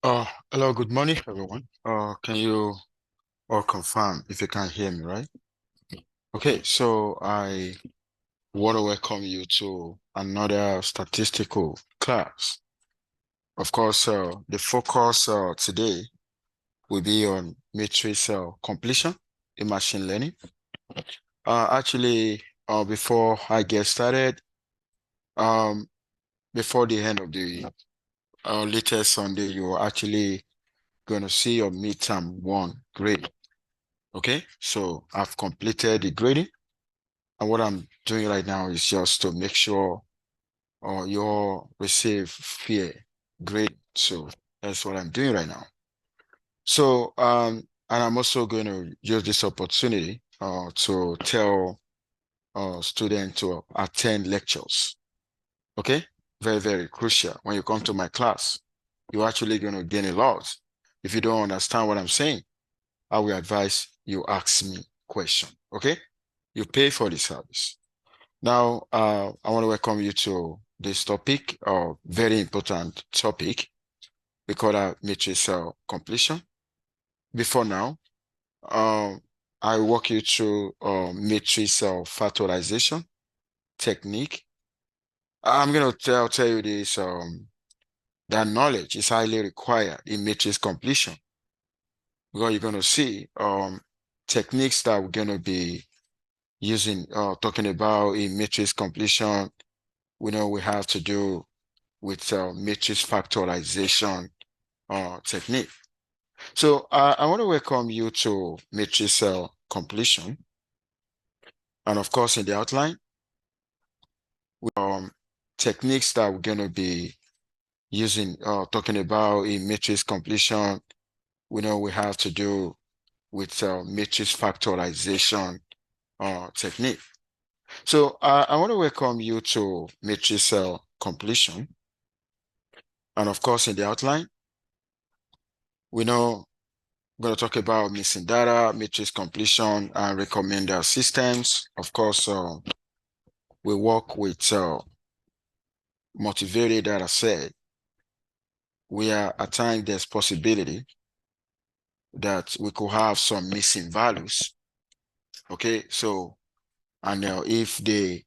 Hello, good morning, everyone. Can you all confirm if you can hear me, right? Okay, so I want to welcome you to another statistical class. Of course, the focus today will be on matrix completion in machine learning. Actually, before I get started, um, before the end of the latest Sunday, you're actually going to see your midterm one grade. Okay, so I've completed the grading, and what I'm doing right now is just to make sure you all receive fair grade. So that's what I'm doing right now. So and I'm also going to use this opportunity to tell students to attend lectures. Okay, very, very crucial. When you come to my class, you're actually going to gain a lot. If you don't understand what I'm saying, I will advise you ask me question. Okay. You pay for the service. Now, I want to welcome you to this topic, very important topic. We call that matrix completion. Before now, um, I walk you through matrix factorization technique. I'm going to tell you this, that knowledge is highly required in matrix completion because you're going to see techniques that we're going to be using, talking about in matrix completion. We know we have to do with matrix factorization technique. So I want to welcome you to matrix completion. And of course, in the outline, techniques that we're going to be using, talking about in matrix completion, we know we have to do with matrix factorization technique. So I want to welcome you to matrix completion. And of course, in the outline, we know we're going to talk about missing data, matrix completion, and recommender systems. Of course, we work with motivated data set. We are at times there's possibility that we could have some missing values. Okay, so and if they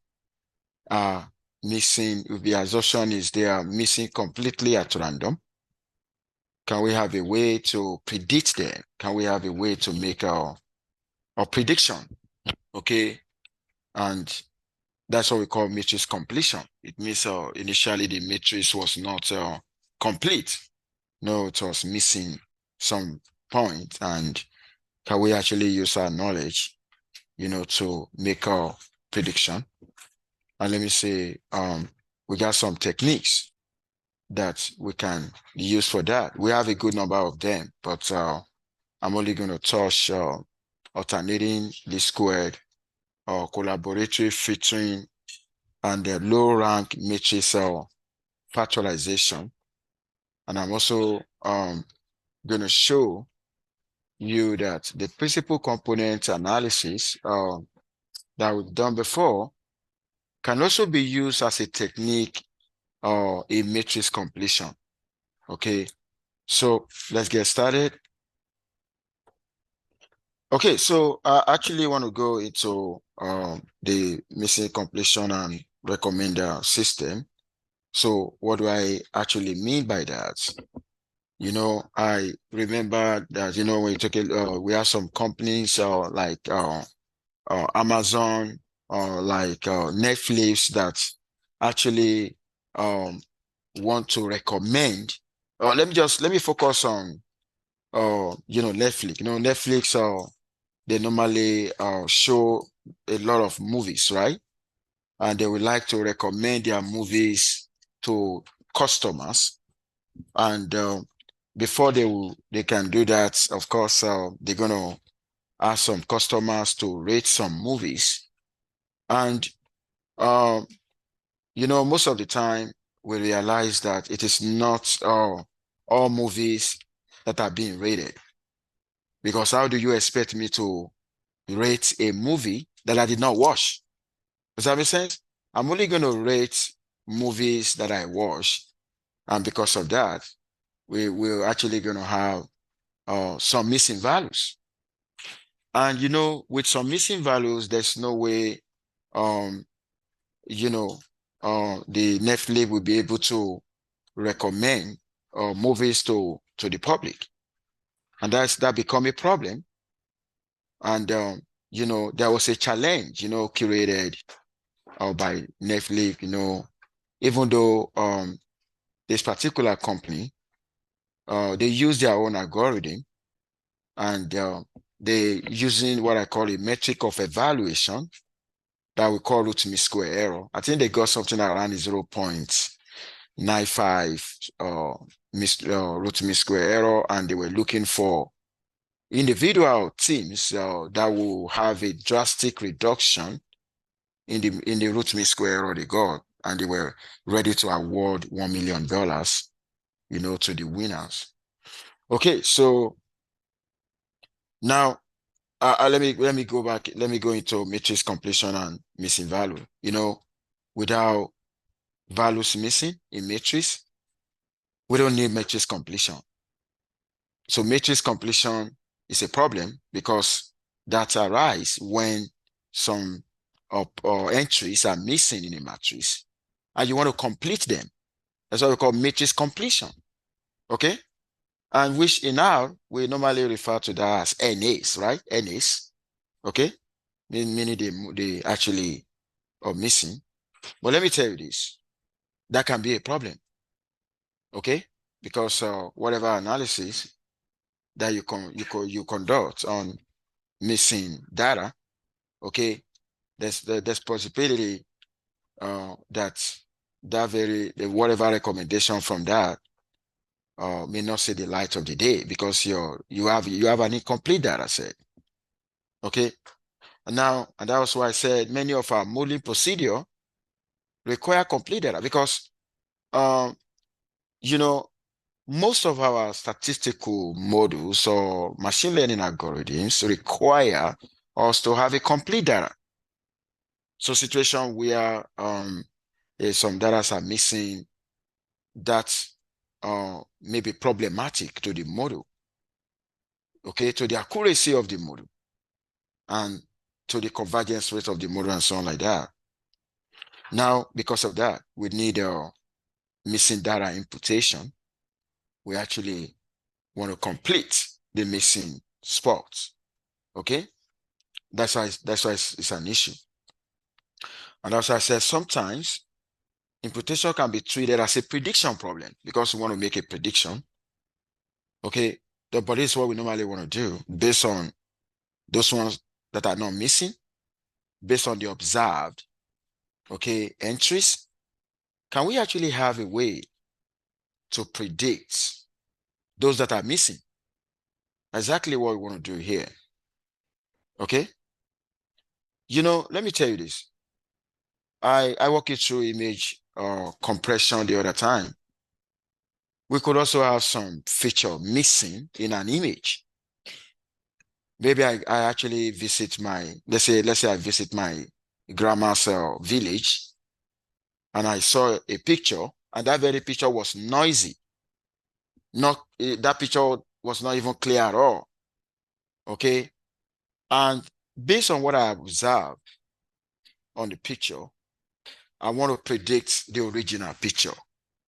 are missing, if the assumption is they are missing completely at random, can we have a way to predict them? Can we have a way to make a prediction? Okay, and that's what we call matrix completion. It means initially the matrix was not complete. No, it was missing some point. And can we actually use our knowledge, to make a prediction? And let me say, we got some techniques that we can use for that. We have a good number of them, but I'm only going to touch alternating least squared, collaborative filtering, and the low rank matrix factorization. And I'm also going to show you that the principal component analysis that we've done before can also be used as a technique in matrix completion. Okay, so let's get started. Okay, so I actually want to go into the missing completion and recommender system. So what do I actually mean by that? I remember that, when you take it, we have some companies like Amazon or like Netflix that actually want to recommend. Let me focus on Netflix. Netflix they normally show a lot of movies, right? And they would like to recommend their movies to customers. And before they can do that, of course, they're gonna ask some customers to rate some movies. And most of the time we realize that it is not all movies that are being rated. Because how do you expect me to rate a movie that I did not watch? Does that make sense? I'm only going to rate movies that I watch. And because of that, we're actually going to have some missing values. And, you know, with some missing values, there's no way, you know, the Netflix will be able to recommend movies to the public. And that become a problem. And, you know, there was a challenge, you know, curated by Netflix, you know, even though this particular company, they use their own algorithm, and they using what I call a metric of evaluation that we call root mean square error. I think they got something around 0.95 root mean square error, and they were looking for individual teams that will have a drastic reduction in the root mean square error they got, and they were ready to award $1 million, you know, to the winners. Okay, so now let me go back. Let me go into matrix completion and missing value. You know, without values missing in matrix, we don't need matrix completion. So matrix completion is a problem because that arises when some entries are missing in a matrix, and you want to complete them. That's what we call matrix completion. Okay, and which in R we normally refer to that as NAs, right? NAs. Okay, meaning they actually are missing. But let me tell you this, that can be a problem. Okay, because whatever analysis that you conduct on missing data, okay, there's possibility that whatever recommendation from that may not see the light of the day because you have an incomplete data set. Okay, and that was why I said many of our modeling procedure require complete data because you know, most of our statistical models or machine learning algorithms require us to have a complete data. So situation where some data are missing, that may be problematic to the model, okay, to the accuracy of the model and to the convergence rate of the model and so on like that. Now, because of that, we need missing data imputation. We actually want to complete the missing spots. Okay, that's why it's an issue. And as I said, sometimes imputation can be treated as a prediction problem because we want to make a prediction. Okay, but this is what we normally want to do based on those ones that are not missing, based on the observed, okay, entries. Can we actually have a way to predict those that are missing? Exactly what we want to do here. Okay, you know, let me tell you this. I walk you through image compression the other time. We could also have some feature missing in an image. Maybe I actually visit let's say I visit my grandma's village, and I saw a picture, and that very picture was noisy. That picture was not even clear at all. Okay, and based on what I observed on the picture, I want to predict the original picture.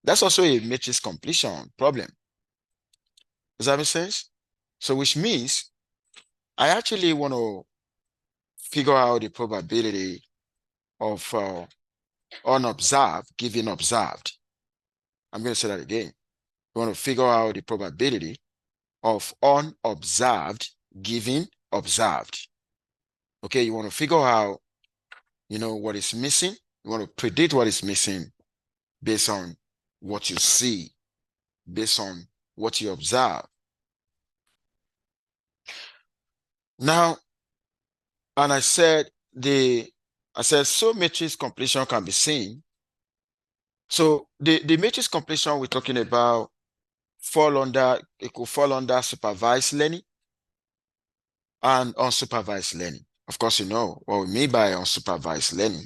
That's also a matrix completion problem. Does that make sense? So which means I actually want to figure out the probability of unobserved given observed. I'm going to say that again. You want to figure out the probability of unobserved given observed. Okay, you want to figure out, you know, what is missing. You want to predict what is missing based on what you see, based on what you observe. Now, and I said so matrix completion can be seen. So the matrix completion we're talking about it could fall under supervised learning and unsupervised learning. Of course, you know what we mean by unsupervised learning.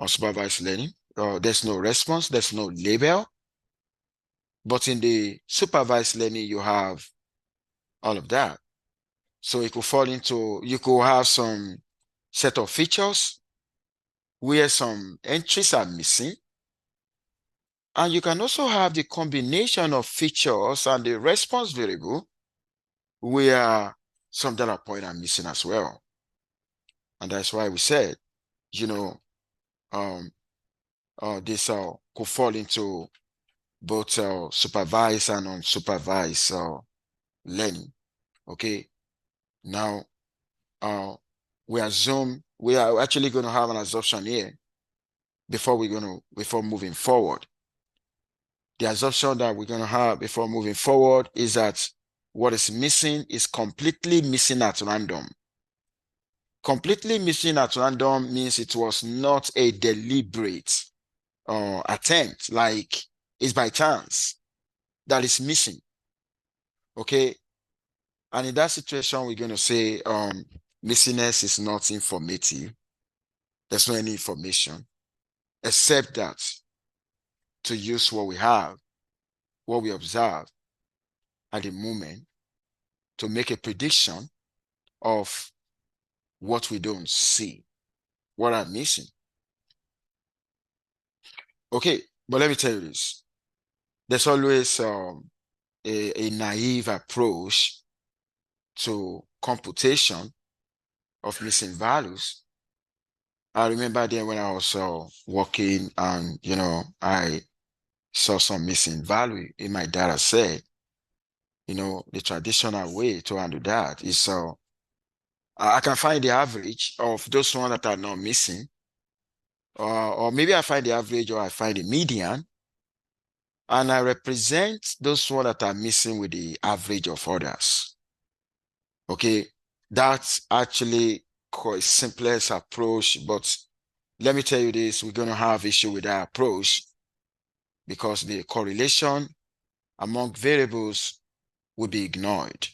Unsupervised learning, there's no response, there's no label. But in the supervised learning, you have all of that. So it could fall into, you could have some set of features where some entries are missing. And you can also have the combination of features and the response variable where some data point are missing as well. And that's why we said, you know, this could fall into both supervised and unsupervised learning. Okay. Now, we are actually going to have an assumption here before moving forward. The assumption that we're going to have before moving forward is that what is missing is completely missing at random. Completely missing at random means it was not a deliberate attempt, like it's by chance that is missing. Okay. And in that situation, we're going to say missingness is not informative. There's no any information except that to use what we have, what we observe at the moment to make a prediction of what we don't see, what I'm missing. Okay, but let me tell you this. There's always a naive approach to computation of missing values. I remember then when I was working and, I saw some missing value in my data set. The traditional way to handle that is I can find the average of those ones that are not missing. Or maybe I find the average or I find the median. And I represent those ones that are missing with the average of others. Okay, that's actually quite simplest approach. But let me tell you this, we're going to have issue with that approach because the correlation among variables will be ignored.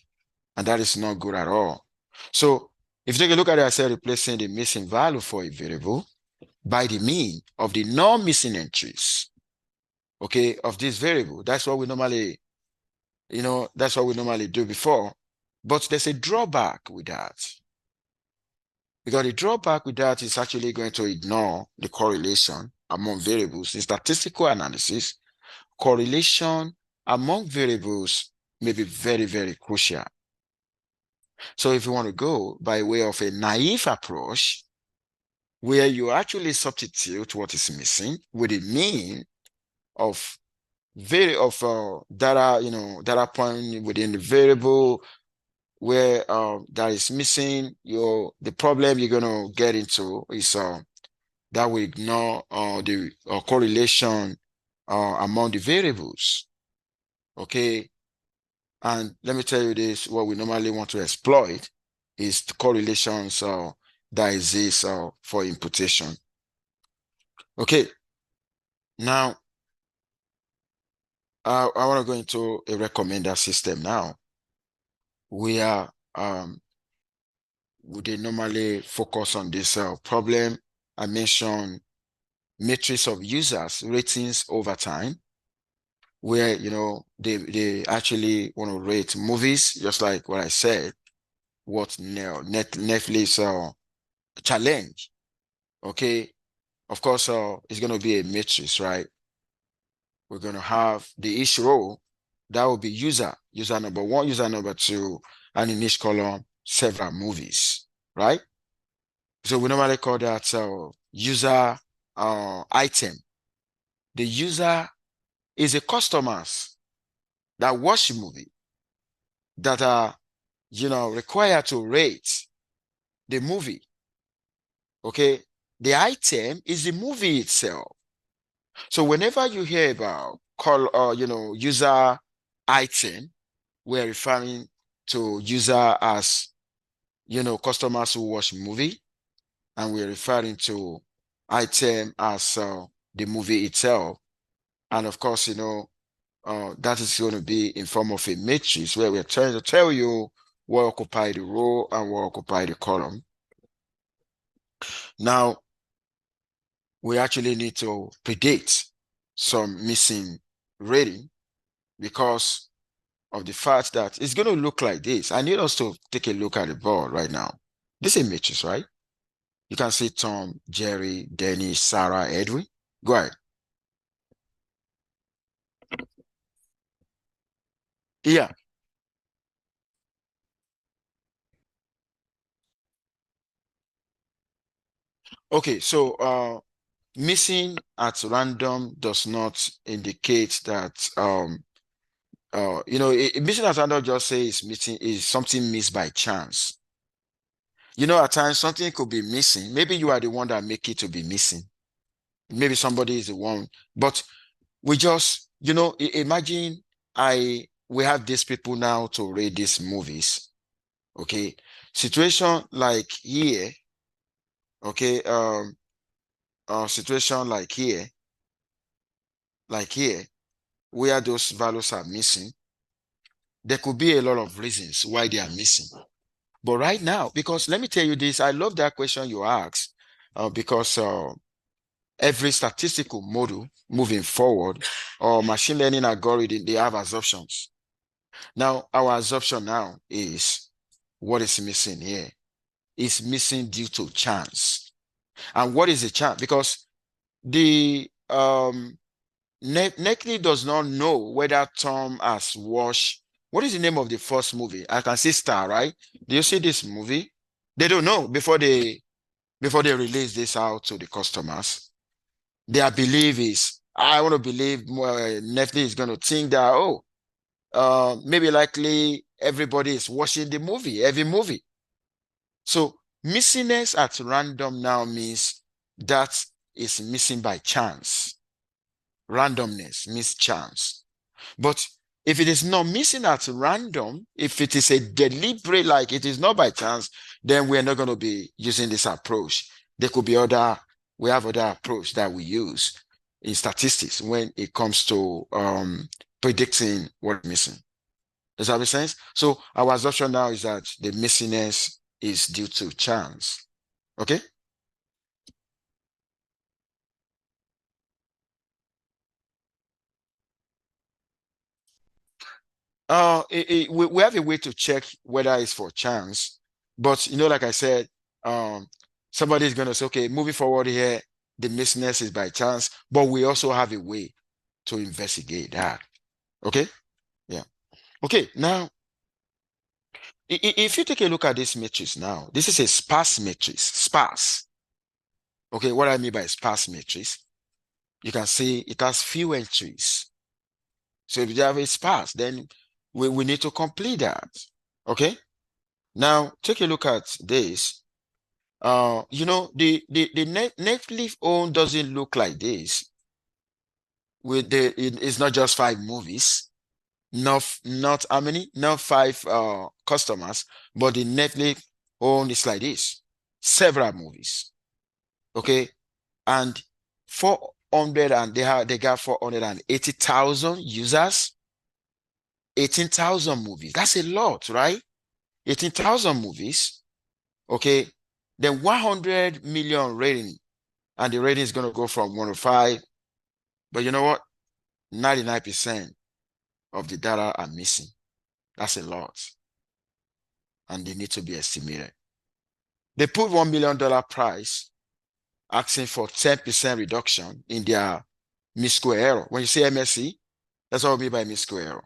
And that is not good at all. So if you take a look at it, I said replacing the missing value for a variable by the mean of the non-missing entries, okay, of this variable. That's what we normally, that's what we normally do before. But there's a drawback with that. Because the drawback with that is actually going to ignore the correlation among variables. In statistical analysis, correlation among variables may be very, very crucial. So if you want to go by way of a naive approach, where you actually substitute what is missing with the mean of data point within the variable where that is missing, the problem you're going to get into is that will ignore the correlation among the variables. Okay. And let me tell you this, what we normally want to exploit is the correlations that exist for imputation. Okay. Now, I want to go into a recommender system now. We normally focus on this problem. I mentioned matrix of users ratings over time, where they actually want to rate movies, just like what I said, what Netflix challenge. Okay, of course, it's going to be a matrix, right? We're going to have the each row that will be user number one, user number two, and in each column several movies, right? So we normally call that user item. The user is a customers that watch the movie that are required to rate the movie. Okay, the item is the movie itself. So whenever you hear about user item, we're referring to user as customers who watch movie, and we're referring to item as the movie itself. And of course, that is going to be in form of a matrix where we're trying to tell you what occupy the row and what occupy the column. Now, we actually need to predict some missing rating. because of the fact that it's going to look like this. I need us to take a look at the board right now. This is a matrix, right? You can see Tom, Jerry, Dennis, Sarah, Edwin. Go ahead. Yeah. Okay, so missing at random does not indicate that missing at random just says missing is something missed by chance. At times something could be missing. Maybe you are the one that make it to be missing. Maybe somebody is the one, but we just, imagine we have these people now to read these movies. Okay. Situation like here, okay, situation like here, where those values are missing, there could be a lot of reasons why they are missing. But right now, because let me tell you this, I love that question you asked, because every statistical model moving forward or machine learning algorithm, they have assumptions. Now, our assumption now is what is missing here is missing due to chance. And what is the chance? Because the Neckley does not know whether Tom has watched. What is the name of the first movie? I can see Star, right? Do you see this movie? They don't know before they release this out to the customers. Their belief is, I want to believe Netflix is going to think that, maybe likely everybody is watching the movie, every movie. So missingness at random now means that is missing by chance. Randomness means chance. But if it is not missing at random, if it is a deliberate, like it is not by chance, then we're not going to be using this approach. There could be we have other approach that we use in statistics when it comes to predicting what's missing. Does that make sense? So our assumption now is that the missingness is due to chance. Okay? We have a way to check whether it's for chance, but like I said, somebody is gonna say, okay, moving forward here, the missingness is by chance, but we also have a way to investigate that. Okay? Yeah. Okay, now if you take a look at this matrix now, this is a sparse matrix, sparse. Okay, what I mean by sparse matrix, you can see it has few entries. So if you have a sparse, then we need to complete that. Okay? Now take a look at this. The Netflix own doesn't look like this. It's not just 5 movies, not how many, not 5 customers, but the Netflix own is like this, several movies. Okay, and 400 and they got 480,000 users, 18,000 movies. That's a lot, right? 18,000 movies. Okay, then 100 million rating, and the rating is going to go from 1 to 5. But you know what? 99% of the data are missing. That's a lot, and they need to be estimated. They put $1 million price, asking for 10% reduction in their mean-square error. When you say MSE, that's what we mean by mean-square error.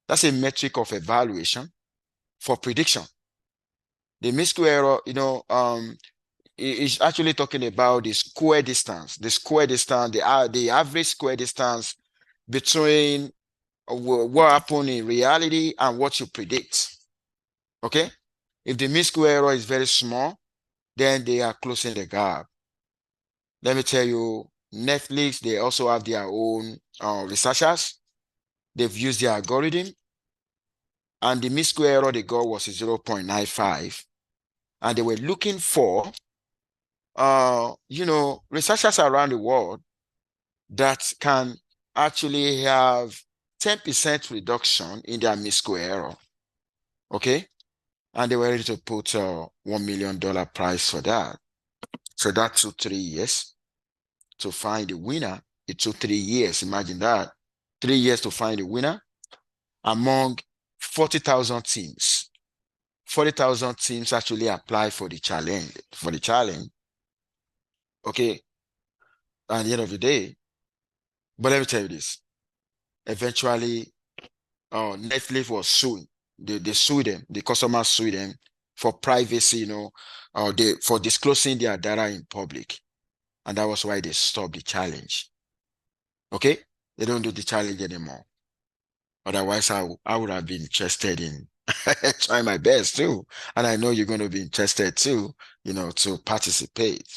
That's a metric of evaluation for prediction. The mean-square error, is actually talking about the square distance, the average square distance between what happened in reality and what you predict. Okay? If the mean square error is very small, then they are closing the gap. Let me tell you, Netflix, they also have their own researchers. They've used their algorithm, and the mean square error they got was 0.95. And they were looking for, researchers around the world that can actually have 10% reduction in their mean square error. Okay? And they were ready to put $1 million price for that. So that took 3 years to find the winner. It took 3 years. Imagine that. 3 years to find the winner. among 40,000 teams. 40,000 teams actually apply for the challenge, okay, at the end of the day. But let me tell you this. Eventually, Netflix was suing. They sued them. The customers sued them for privacy, for disclosing their data in public. And that was why they stopped the challenge. Okay? They don't do the challenge anymore. Otherwise, I would have been interested in trying my best too. And I know you're going to be interested too, to participate.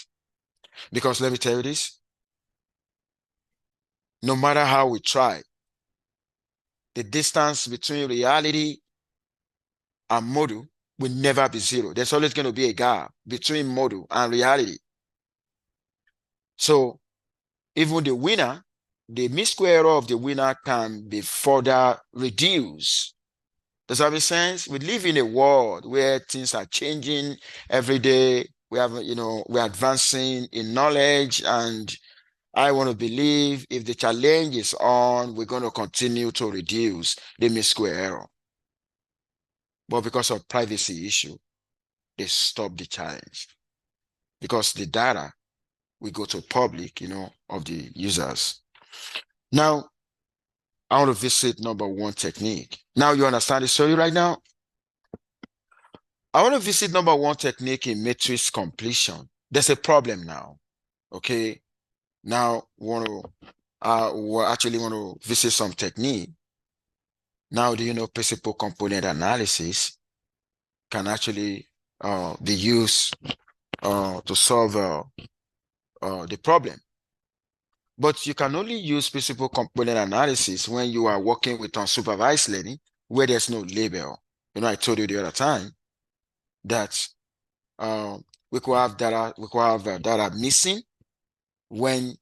Because let me tell you this, no matter how we try, the distance between reality and model will never be zero. There's always going to be a gap between model and reality. So even the mean square error of the winner can be further reduced. Does that make sense? We live in a world where things are changing every day. We're advancing in knowledge, and I want to believe if the challenge is on, we're going to continue to reduce the mean square error. But because of privacy issue, they stop the challenge because the data will go to public, of the users. Now, I want to visit number one technique. Now you understand the story right now? I want to visit number one technique in matrix completion. There's a problem now. Okay. Now we actually want to visit some technique. Now, do you know principal component analysis can actually be used to solve the problem? But you can only use principal component analysis when you are working with unsupervised learning where there's no label. I told you the other time that we could have data missing when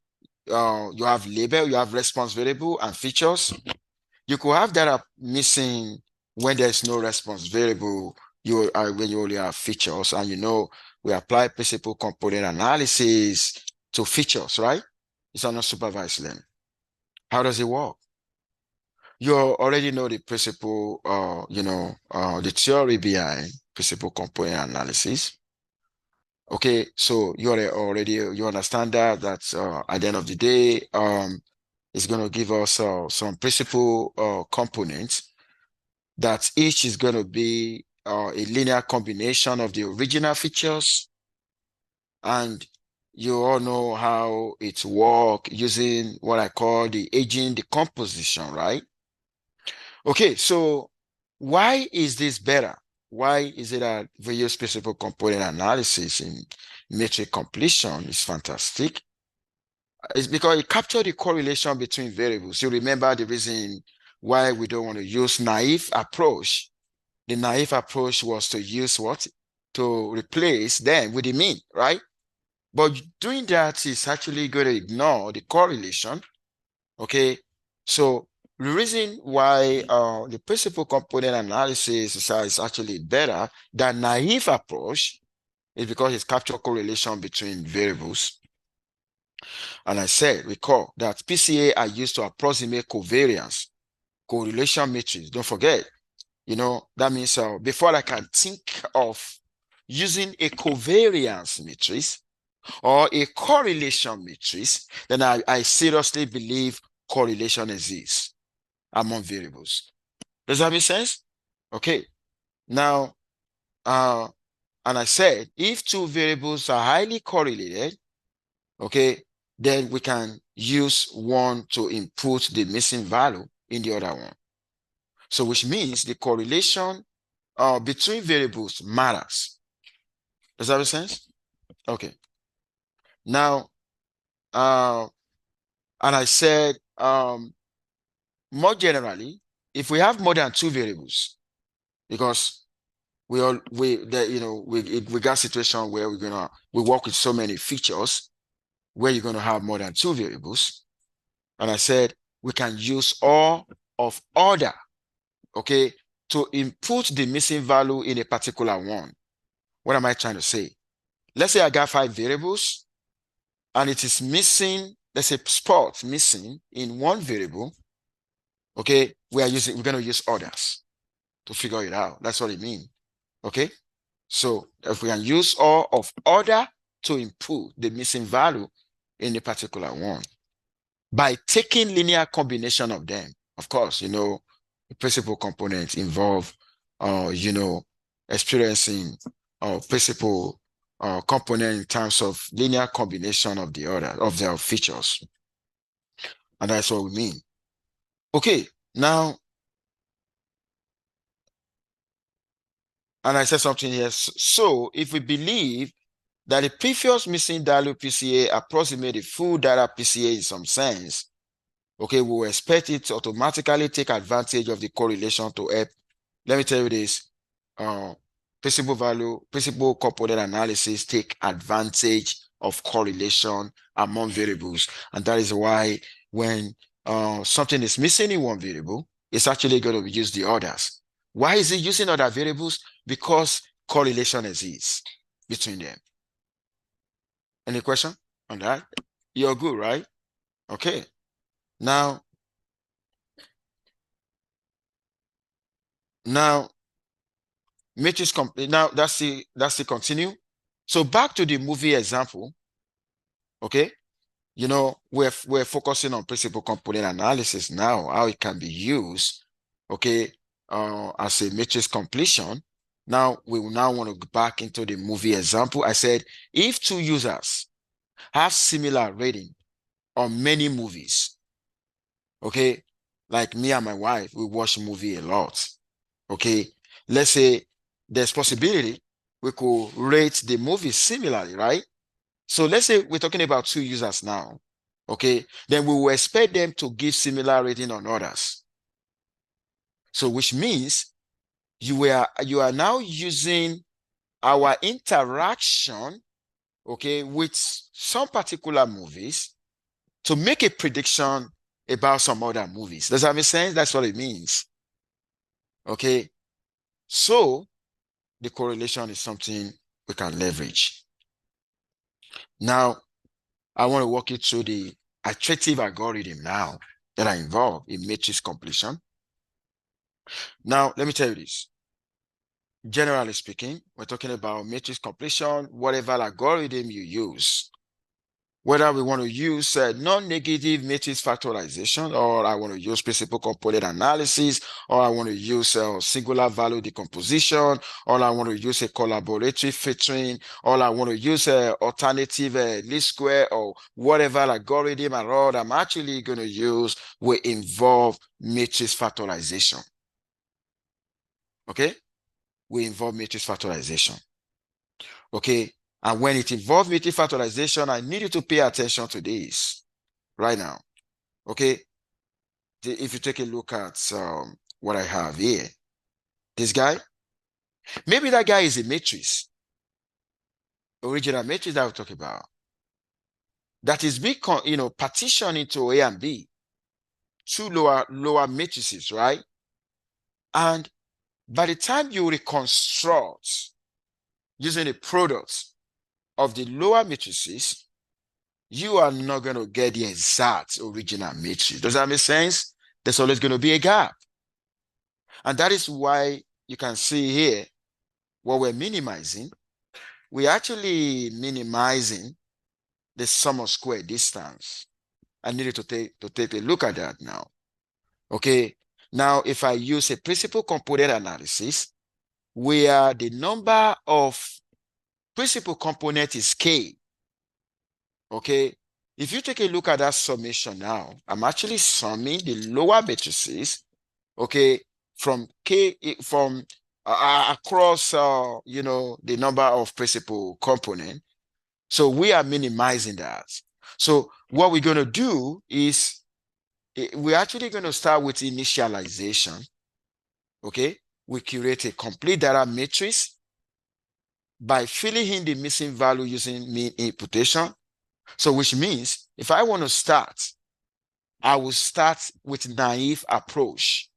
you have label, you have response variable and features. You could have data missing when there's no response variable, when you only have features, and we apply principal component analysis to features, right? It's an unsupervised learning. How does it work? You already know the principle, the theory behind principal component analysis. Okay, so you understand that at the end of the day, it's going to give us some principal components that each is going to be a linear combination of the original features, and you all know how it works using what I call the aging decomposition, right? Okay, so why is this better? Why is it that we use principal component analysis in matrix completion is fantastic? It's because it captures the correlation between variables. You remember the reason why we don't want to use naive approach. The naive approach was to use what? To replace them with the mean, right? But doing that is actually going to ignore the correlation. Okay, so the reason why the principal component analysis is actually better than naive approach is because it captures correlation between variables. And I said, recall that PCA are used to approximate covariance, correlation matrix. Don't forget, that means before I can think of using a covariance matrix or a correlation matrix, then I seriously believe correlation exists among variables. Does that make sense? Okay. Now, and I said, if two variables are highly correlated, okay, then we can use one to input the missing value in the other one. So which means the correlation between variables matters. Does that make sense? Okay. Now, and I said, more generally, if we have more than two variables, because we got situation where we work with so many features where you're going to have more than two variables. And I said, we can use all of order, okay, to input the missing value in a particular one. What am I trying to say? Let's say I got 5 variables and it is missing, let's say spot missing in one variable. Okay, we're going to use orders to figure it out. That's what it means. Okay, so if we can use all of order to input the missing value in a particular one by taking linear combination of them. Of course, the principal components involve, experiencing principal component in terms of linear combination of the order of their features. And that's what we mean. Okay, now, and I said something here. So if we believe that the previous missing value PCA approximate the full data PCA in some sense, okay, we will expect it to automatically take advantage of the correlation to help. Let me tell you this. Principal component analysis take advantage of correlation among variables. And that is why when something is missing in one variable, it's actually going to use the others. Why is it using other variables? Because correlation exists between them. Any question on that? You're good, right? Okay. Now matrix complete. Now that's the continue. So back to the movie example. Okay. We're focusing on principal component analysis now, how it can be used, okay, as a matrix completion. Now we will now want to go back into the movie example. I said if two users have similar rating on many movies, okay, like me and my wife, we watch movie a lot. Okay, let's say there's possibility we could rate the movie similarly, right? So let's say we're talking about two users now, okay? Then we will expect them to give similar rating on others. So which means you are now using our interaction, okay, with some particular movies to make a prediction about some other movies. Does that make sense? That's what it means. Okay. So the correlation is something we can leverage. Now, I want to walk you through the iterative algorithm now that are involved in matrix completion. Now, let me tell you this. Generally speaking, we're talking about matrix completion, whatever algorithm you use. Whether we want to use non-negative matrix factorization, or I want to use principal component analysis, or I want to use singular value decomposition, or I want to use a collaborative filtering, or I want to use alternative least square, or whatever algorithm and all I'm actually going to use will involve matrix factorization. Okay? Will involve matrix factorization. Okay? And when it involves matrix factorization, I need you to pay attention to this right now. Okay? If you take a look at what I have here, this guy, maybe that guy is a matrix, original matrix that we're talking about, that is being partitioned into A and B, two lower matrices, right? And by the time you reconstruct using the product of the lower matrices, you are not going to get the exact original matrix. Does that make sense? There's always going to be a gap. And that is why you can see here what we're minimizing. We're actually minimizing the sum of square distance. I needed to take a look at that now. Okay. Now, if I use a principal component analysis, where the number of principal component is K, okay, if you take a look at that summation now, I'm actually summing the lower matrices, okay, from K, from across, the number of principal component. So we are minimizing that. So what we're going to do is we're actually going to start with initialization, okay? We create a complete data matrix by filling in the missing value using mean imputation. So which means if I want to start, I will start with naive approach.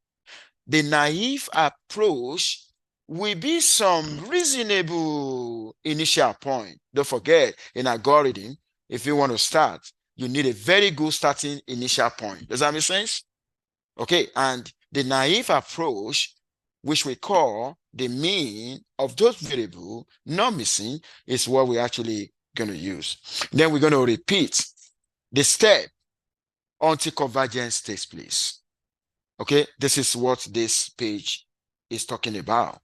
The naive approach will be some reasonable initial point. Don't forget, in algorithm, if you want to start, you need a very good starting initial point. Does that make sense? Okay, and the naive approach, which we call the mean of those variables not missing, is what we're actually going to use. Then we're going to repeat the step until convergence takes place. Okay, this is what this page is talking about.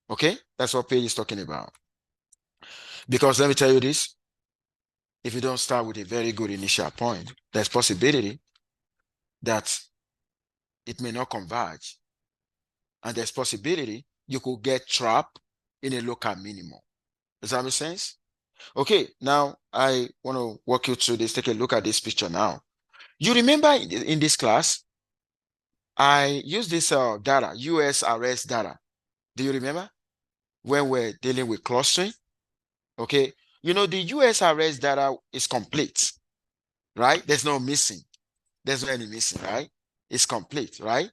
Okay, that's what page is talking about. Because let me tell you this, if you don't start with a very good initial point, there's possibility that it may not converge. And there's possibility you could get trapped in a local minimum. Does that make sense? Okay, now I want to walk you through this. Take a look at this picture now. You remember in this class, I used this data, USRS data. Do you remember? When we're dealing with clustering, okay? You know, the USRS data is complete, right? There's no missing. There's no any missing, right? It's complete, right?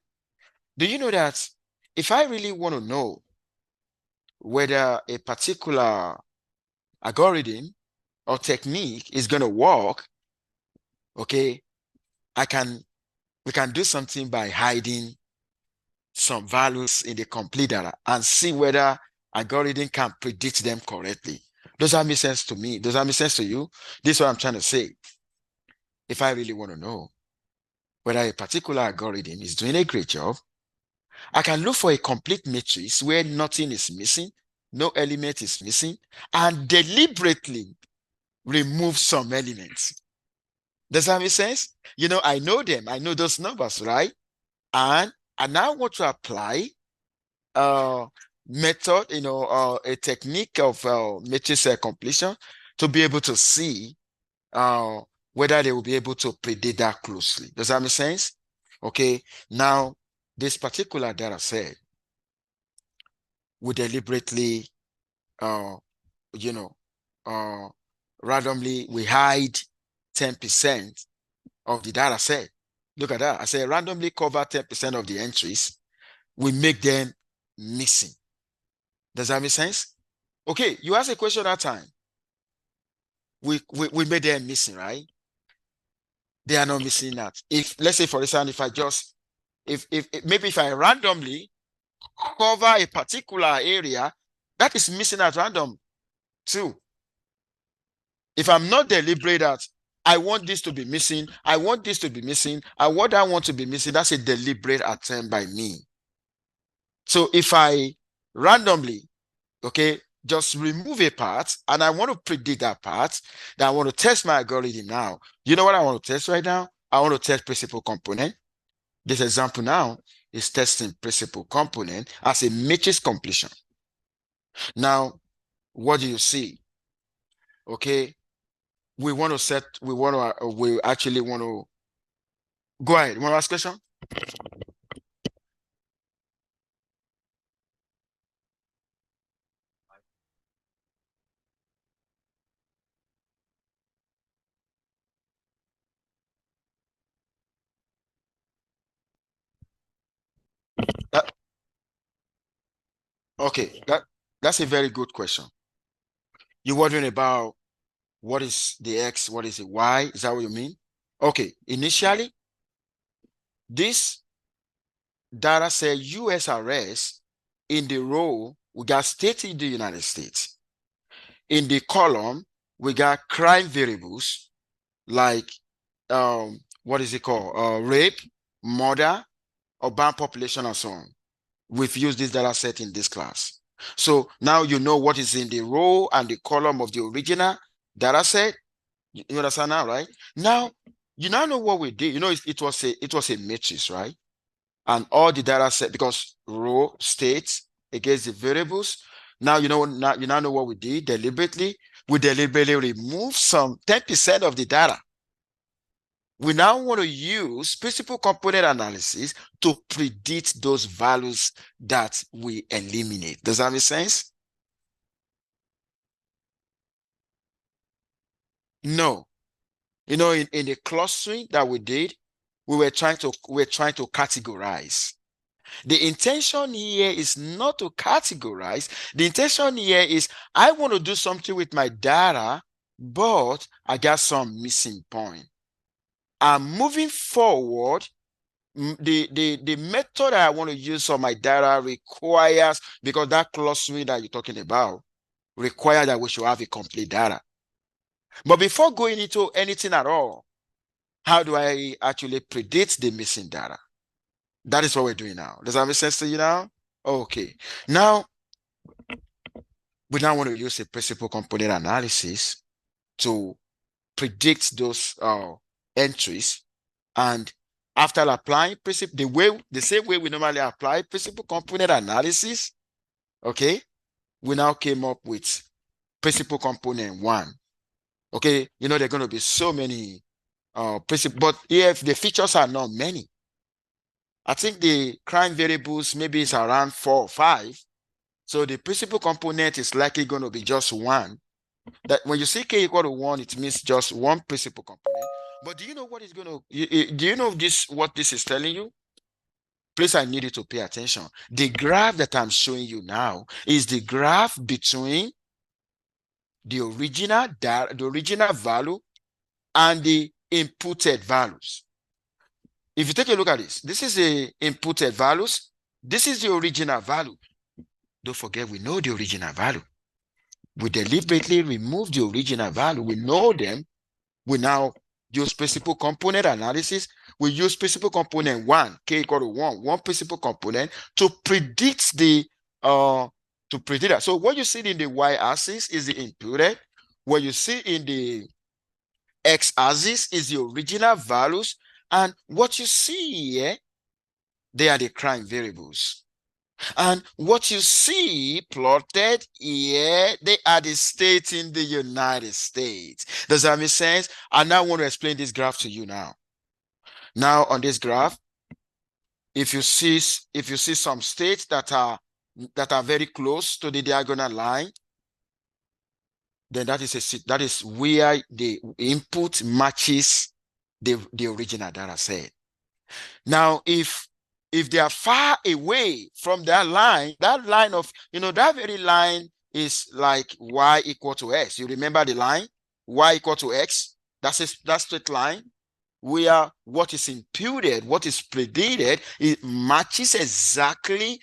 Do you know that if I really want to know whether a particular algorithm or technique is going to work, okay, we can do something by hiding some values in the complete data and see whether algorithm can predict them correctly. Does that make sense to me? Does that make sense to you? This is what I'm trying to say. If I really want to know whether a particular algorithm is doing a great job, I can look for a complete matrix where nothing is missing, no element is missing, and deliberately remove some elements. Does that make sense? You know, I know them. I know those numbers, right? And I now want to apply a method, a technique of matrix completion to be able to see whether they will be able to predict that closely. Does that make sense? Okay. Now, this particular data set, we deliberately, uh, you know, uh, randomly, we hide 10% of the data set. Look at that. I say randomly cover 10% of the entries. We make them missing. Does that make sense? Okay, you asked a question that time. We made them missing, right? They are not missing that. If let's say for example, if I just if maybe if I randomly cover a particular area, that is missing at random too. If I'm not deliberate that I want this to be missing, I want this to be missing, I want to be missing, that's a deliberate attempt by me. So if I randomly, okay, just remove a part and I want to predict that part, then I want to test my algorithm now. You know what I want to test right now? I want to test principal component. This example now is testing principal component as a matrix completion. Now, what do you see? Okay, we actually want to go ahead. You want to ask a question? That, okay, that's a very good question. You're wondering about what is the X, what is the Y? Is that what you mean? Okay, initially, this data set USRS in the row, we got state in the United States. In the column, we got crime variables like what is it called? Rape, murder, urban population, and so on. We've used this data set in this class. So now you know what is in the row and the column of the original data set. You understand now, right? Now, you now know what we did. You know, it was a matrix, right? And all the data set, because row states against the variables. Now you now know what we did deliberately. We deliberately remove some 10% of the data. We now want to use principal component analysis to predict those values that we eliminate. Does that make sense? No. You know, in the clustering that we did, we're trying to categorize. The intention here is not to categorize. The intention here is I want to do something with my data, but I got some missing point. I'm moving forward The method I want to use for my data requires, because that clustering that you're talking about requires that we should have a complete data. But before going into anything at all, how do I actually predict the missing data? That is what we're doing now. Does that make sense to you now? Okay. Now, we now want to use a principal component analysis to predict those entries. And after applying the same way we normally apply principal component analysis, okay, we now came up with principal component 1. Okay, you know, there are going to be so many principal, but if the features are not many, I think the crime variables maybe is around 4 or 5. So the principal component is likely going to be just 1. That when you see k equal to 1, it means just one principal component. But do you know what is going to, do you know what this is telling you? Please, I need you to pay attention. The graph that I'm showing you now is the graph between the original value and the inputted values. If you take a look at this is the inputted values. This is the original value. Don't forget, we know the original value. We deliberately remove the original value. We know them. We now use principal component analysis. We use principal component 1, k equal to 1, one principal component to predict that. So what you see in the y-axis is the inputted. What you see in the x-axis is the original values. And what you see here, they are the crime variables. And what you see plotted here, they are the states in the United States. Does that make sense? I now want to explain this graph to you now. Now on this graph, if you see some states that are very close to the diagonal line, then that is where the input matches the original data set. Now, if they are far away from that line of, that very line is like y equal to x. You remember the line? Y equal to x. That's that straight line where what is imputed, what is predicted, it matches exactly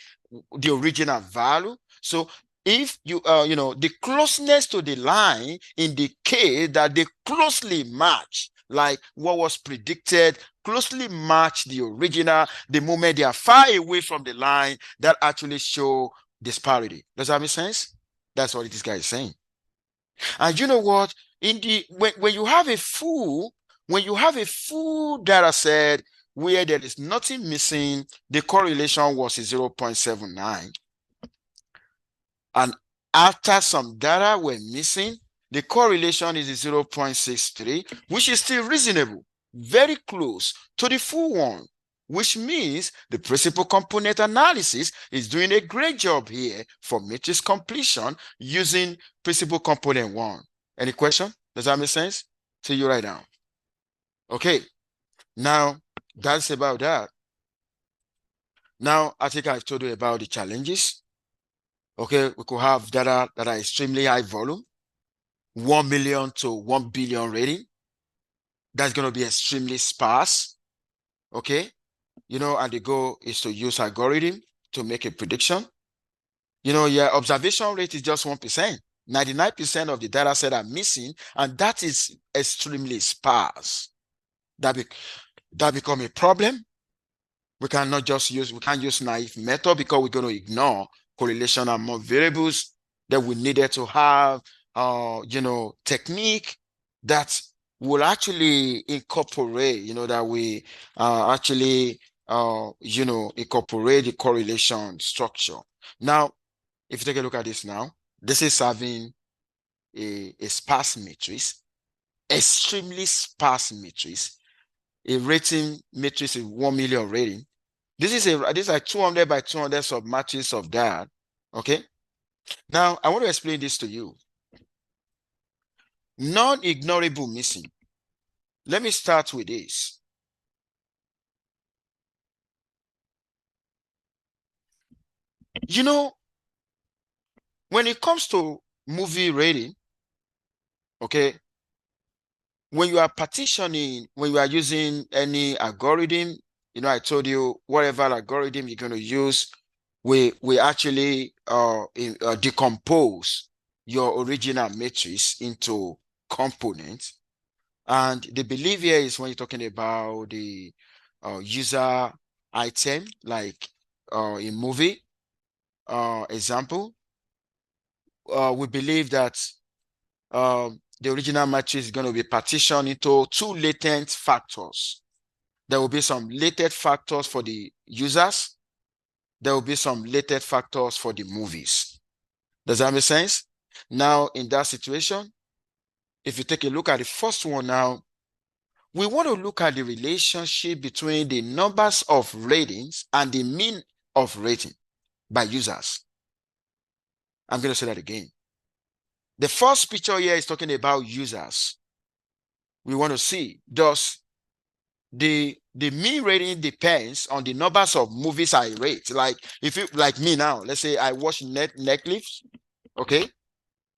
the original value. So if you, the closeness to the line indicates that they closely match, like what was predicted, closely match the original. The moment they are far away from the line, that actually show disparity. Does that make sense? That's what this guy is saying. And you know what? When you have a full data set where there is nothing missing, the correlation was 0.79. And after some data were missing, the correlation is 0.63, which is still reasonable, very close to the full one, which means the principal component analysis is doing a great job here for matrix completion using principal component 1. Any question? Does that make sense? See you right now. Okay, now that's about that. Now, I think I've told you about the challenges. Okay, we could have data that are extremely high volume, 1 million to 1 billion rating. That's going to be extremely sparse. Okay, and the goal is to use algorithm to make a prediction. Your observation rate is just 1%. 99% of the data set are missing, and that is extremely sparse. That become a problem. We can't use naive method because we're going to ignore correlation among variables. That we needed to have technique that will actually incorporate, that we actually incorporate the correlation structure. Now, if you take a look at this now, this is having a sparse matrix, extremely sparse matrix. A rating matrix is 1 million rating. This is like 200 by 200 submatrix of that. Okay. Now I want to explain this to you. Non-ignorable missing. Let me start with this. When it comes to movie rating, okay, when you are partitioning, when you are using any algorithm, I told you whatever algorithm you're going to use, we actually decompose your original matrix into components. And the belief here is when you're talking about the user item, like in movie example, we believe that the original matrix is going to be partitioned into two latent factors. There will be some latent factors for the users. There will be some latent factors for the movies. Does that make sense? Now, in that situation, if you take a look at the first one now, we want to look at the relationship between the numbers of ratings and the mean of rating by users. I'm going to say that again. The first picture here is talking about users. We want to see, does the mean rating depends on the numbers of movies I rate. Like if you like me now, let's say I watch Netflix, okay?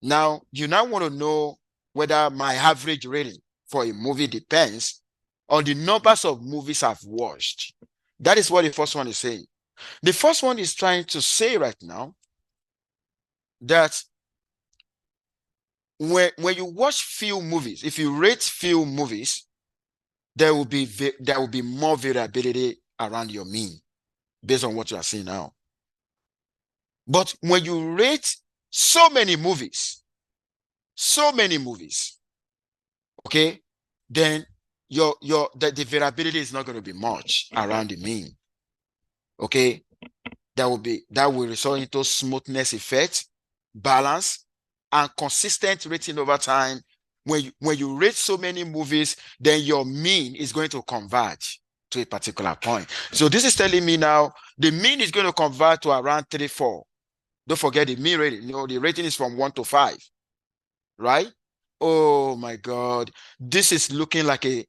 Now you now want to know whether my average rating for a movie depends on the numbers of movies I've watched. That is what the first one is saying. The first one is trying to say right now that when you watch few movies, if you rate few movies, there will be more variability around your mean based on what you are seeing now. But when you rate so many movies, okay, then the variability is not going to be much around the mean. Okay, that will result into smoothness effect, balance, and consistent rating over time. When you rate so many movies, then your mean is going to converge to a particular point. So this is telling me now the mean is going to convert to around 3, 4. Don't forget the mean rating. The rating is from 1 to 5, right? Oh my God, this is looking like a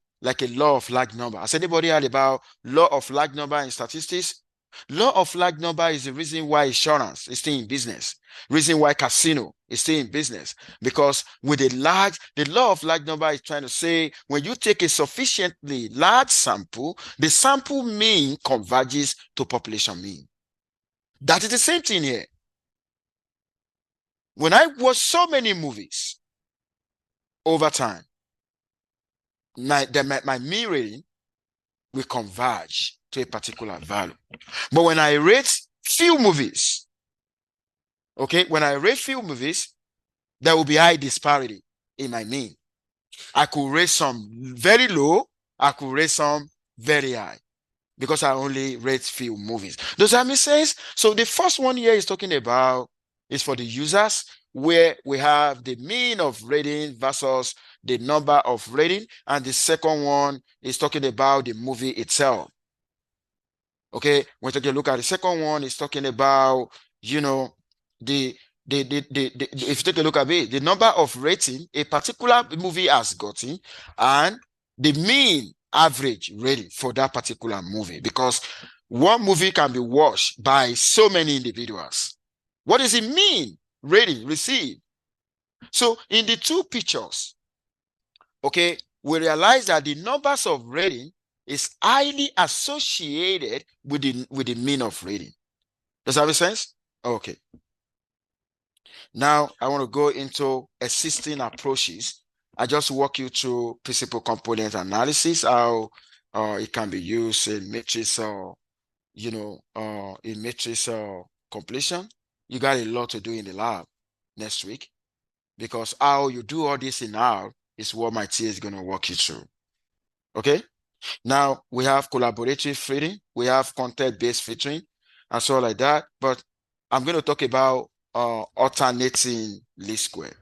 law of large number. Has anybody heard about law of large number in statistics? Law of large number is the reason why insurance is still in business. Reason why casino is still in business. Because with the law of large number is trying to say when you take a sufficiently large sample, the sample mean converges to population mean. That is the same thing here. When I watch so many movies over time, my mean rating will converge to a particular value. But when I rate few movies, okay, there will be high disparity in my mean. I could rate some very low, I could rate some very high because I only rate few movies. Does that make sense? So the first one here is talking about is for the users, where we have the mean of rating versus the number of rating, and the second one is talking about the movie itself. Okay, when you take a look at the second one, it's talking about, if you take a look at it, the number of rating a particular movie has gotten, and the mean average rating for that particular movie, because one movie can be watched by so many individuals. What does it mean? Rating received. So in the two pictures, okay, we realize that the numbers of rating is highly associated with the mean of rating. Does that make sense? Okay. Now I want to go into existing approaches. I just walk you through principal component analysis, how it can be used in matrix or in matrix completion. You got a lot to do in the lab next week, because how you do all this in R is what my TA is going to walk you through. Okay. Now we have collaborative filtering, we have content-based filtering, and so like that. But I'm going to talk about alternating least square.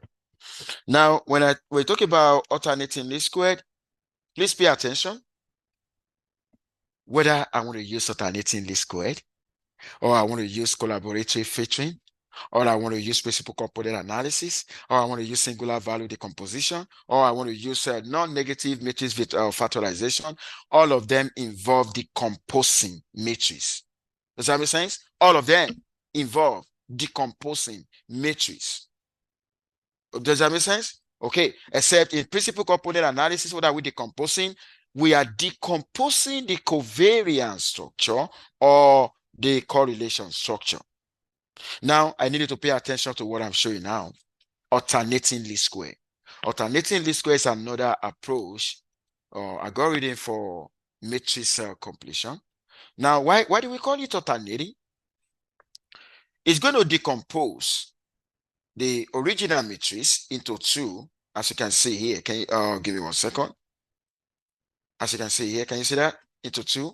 Now, when we talk about alternating least squared, please pay attention. Whether I want to use alternating least squared, or I want to use collaborative filtering, or I want to use principal component analysis, or I want to use singular value decomposition, or I want to use non-negative matrix factorization, all of them involve decomposing matrix. Does that make sense? All of them involve decomposing matrix. Does that make sense? Okay, except in principal component analysis, what are we decomposing? we are decomposing the covariance structure or the correlation structure. Now, I need you to pay attention to what I'm showing now. Alternating least square. Alternating least square is another approach or algorithm for matrix completion. Now, why do we call it alternating? It's going to decompose the original matrix into two, as you can see here. Can you give me 1 second? As you can see here, can you see that? Into two,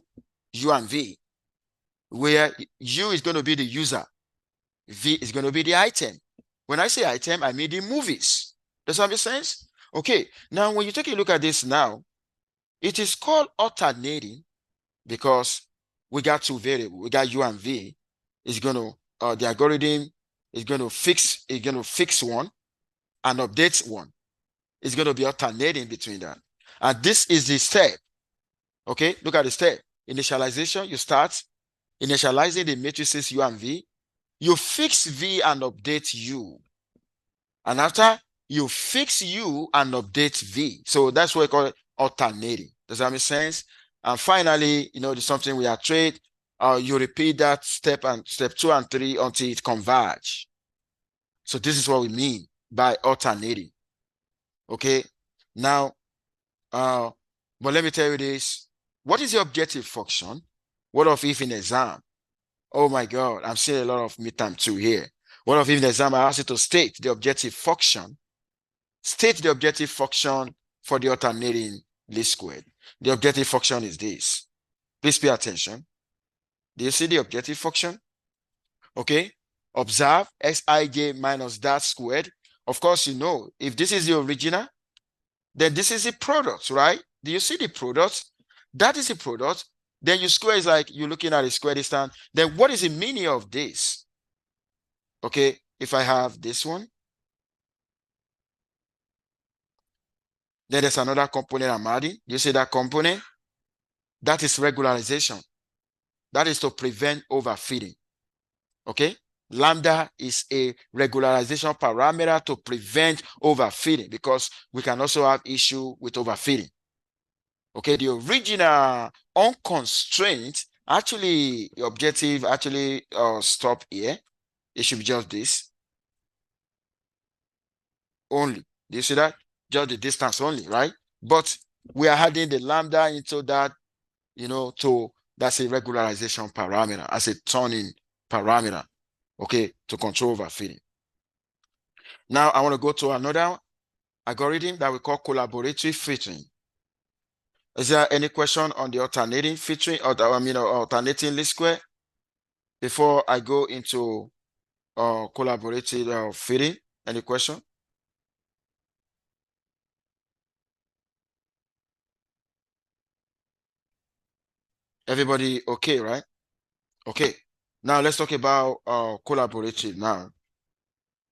U and V, where U is going to be the user, V is going to be the item. When I say item, I mean the movies. Does that make sense? Okay, now when you take a look at this now, it is called alternating because we got two variables. We got U and V. It's going to, the algorithm is going to fix one and update one. It's going to be alternating between that. And this is the step. Okay, look at the step. Initialization, you start initializing the matrices U and V. You fix V and update U. And after you fix U and update V. So that's what we call it alternating. Does that make sense? And finally, there's something we iterate. You repeat that step 2 and 3 until it converge. So this is what we mean by alternating. Okay. Now, but let me tell you this. What is the objective function? What if in exam? Oh my God, I'm seeing a lot of midterm 2 here. What if in exam I ask you to state the objective function? State the objective function for the alternating least squared. The objective function is this. Please pay attention. Do you see the objective function? Okay. Observe Xij minus that squared. Of course, if this is the original, then this is the product, right? Do you see the product? That is the product. Then your square is like you're looking at a square distance. Then what is the meaning of this? Okay, if I have this one, then there's another component I'm adding. You see that component? That is regularization. That is to prevent overfitting. Okay, lambda is a regularization parameter to prevent overfitting because we can also have issue with overfitting. Okay, the original unconstrained, actually, the objective actually stop here. It should be just this. Only. Do you see that? Just the distance only, right? But we are adding the lambda into that, that's a regularization parameter, as a turning parameter, okay, to control overfitting. Now, I want to go to another algorithm that we call collaborative filtering. Is there any question on the alternating filtering or alternating least square before I go into collaborative filtering? Any question? Everybody okay, right? Okay. Now let's talk about collaborative now.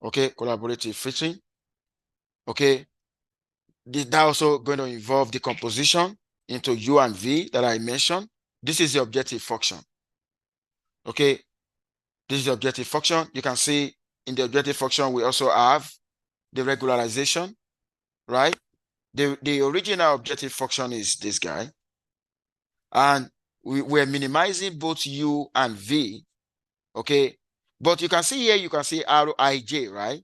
Okay, collaborative filtering. Okay. That also going to involve decomposition into U and V that I mentioned. This is the objective function. Okay. This is the objective function. You can see in the objective function, we also have the regularization, right? The original objective function is this guy. And we're minimizing both U and V. Okay. But you can see here, you can see Rij, right?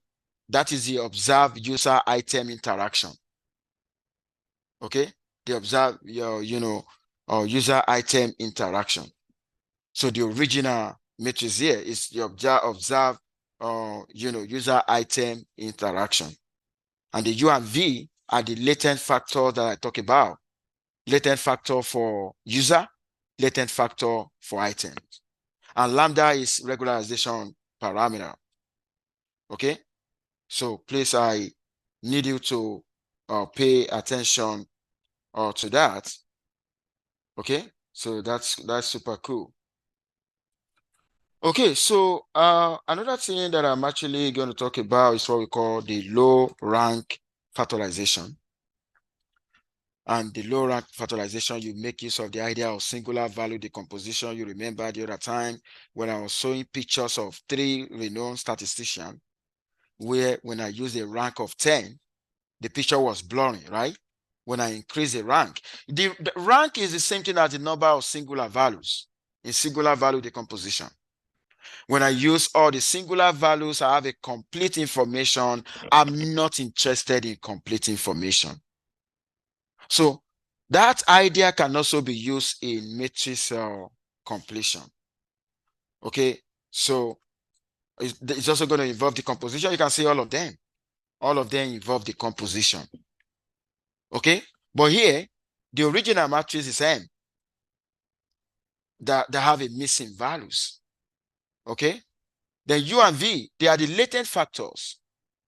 That is the observed user item interaction. Okay. The observed, user item interaction. So the original matrix here is the observed, user item interaction. And the U and V are the latent factor that I talk about. Latent factor for user, latent factor for items. And lambda is regularization parameter. Okay. So please, I need you to pay attention to that. Okay. So that's super cool. Okay, so another thing that I'm actually going to talk about is what we call the low rank factorization. And the low rank factorization, you make use of the idea of singular value decomposition. You remember the other time when I was showing pictures of 3 renowned statisticians, where when I used a rank of 10, the picture was blurry, right? when I increase the rank. The rank is the same thing as the number of singular values in singular value decomposition. When I use all the singular values, I have a complete information. I'm not interested in complete information. So that idea can also be used in matrix completion. Okay, so it's also going to involve decomposition. You can see all of them. All of them involve decomposition. Okay, but here, the original matrix is M that have a missing values. Okay, then U and V, they are the latent factors.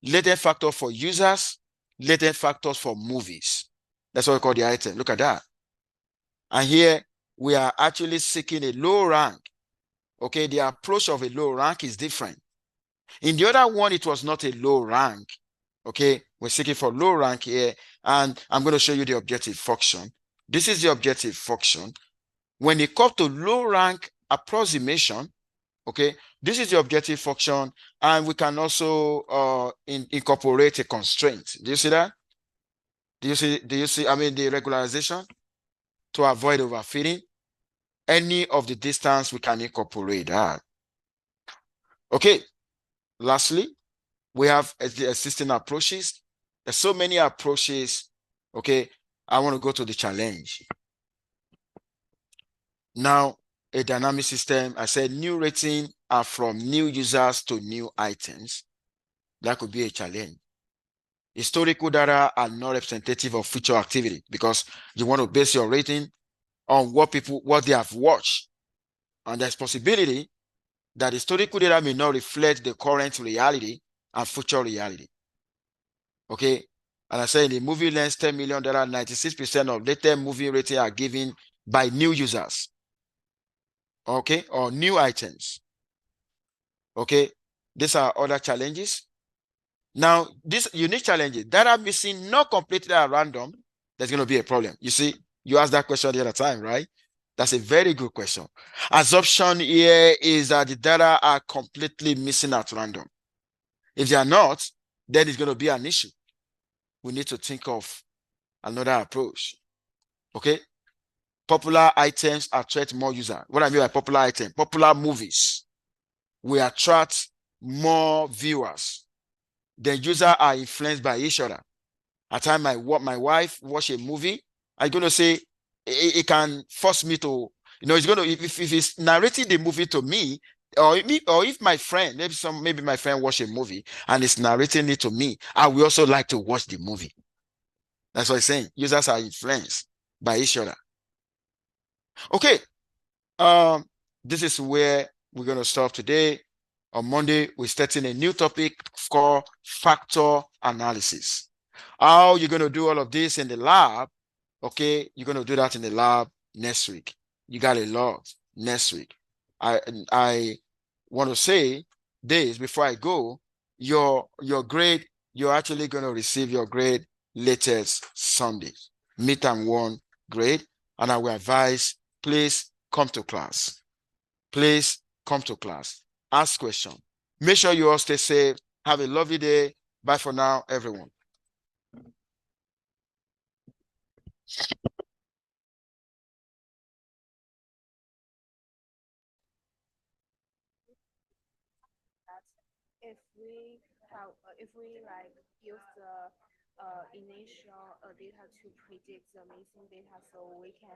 Latent factor for users, latent factors for movies. That's what we call the item. Look at that. And here, we are actually seeking a low rank. Okay, the approach of a low rank is different. In the other one, it was not a low rank. Okay, we're seeking for low rank here, and I'm going to show you the objective function. This is the objective function. When it comes to low rank approximation, okay, this is the objective function, and we can also incorporate a constraint. Do you see that? Do you see, I mean, the regularization to avoid overfitting? Any of the distance, we can incorporate that. Okay, lastly, we have the existing approaches. There's so many approaches. Okay, I want to go to the challenge. Now, a dynamic system, I said new rating are from new users to new items. That could be a challenge. Historical data are not representative of future activity because you want to base your rating on what they have watched. And there's possibility that historical data may not reflect the current reality and future reality. Okay, and I said in the movie lens $10 million, 96% of later movie rating are given by new users. Okay, or new items. Okay, these are other challenges. Now, these unique challenges that are missing, not completely at random, there's going to be a problem. You see, you asked that question the other time, right? That's a very good question. Assumption here is that the data are completely missing at random. If they are not, then it's going to be an issue. We need to think of another approach. Okay, popular items attract more users. What I mean by popular item, popular movies, we attract more viewers. The users are influenced by each other. At time my wife watch a movie, I'm going to say it can force me to, it's going to, if it's narrating the movie to me, or if my friend, maybe my friend watch a movie and it's narrating it to me, I will also like to watch the movie. That's what I'm saying. Users are influenced by each other. Okay. This is where we're going to stop today. On Monday, we're starting a new topic called factor analysis. How you're going to do all of this in the lab? Okay, you're going to do that in the lab next week. You got a lot next week. I want to say this before I go. Your grade, you're actually going to receive your grade latest Sunday, midterm 1 grade, and I will advise, please come to class. Please come to class. Ask questions. Make sure you all stay safe. Have a lovely day. Bye for now, everyone. If we like use the initial data to predict the missing data, so we can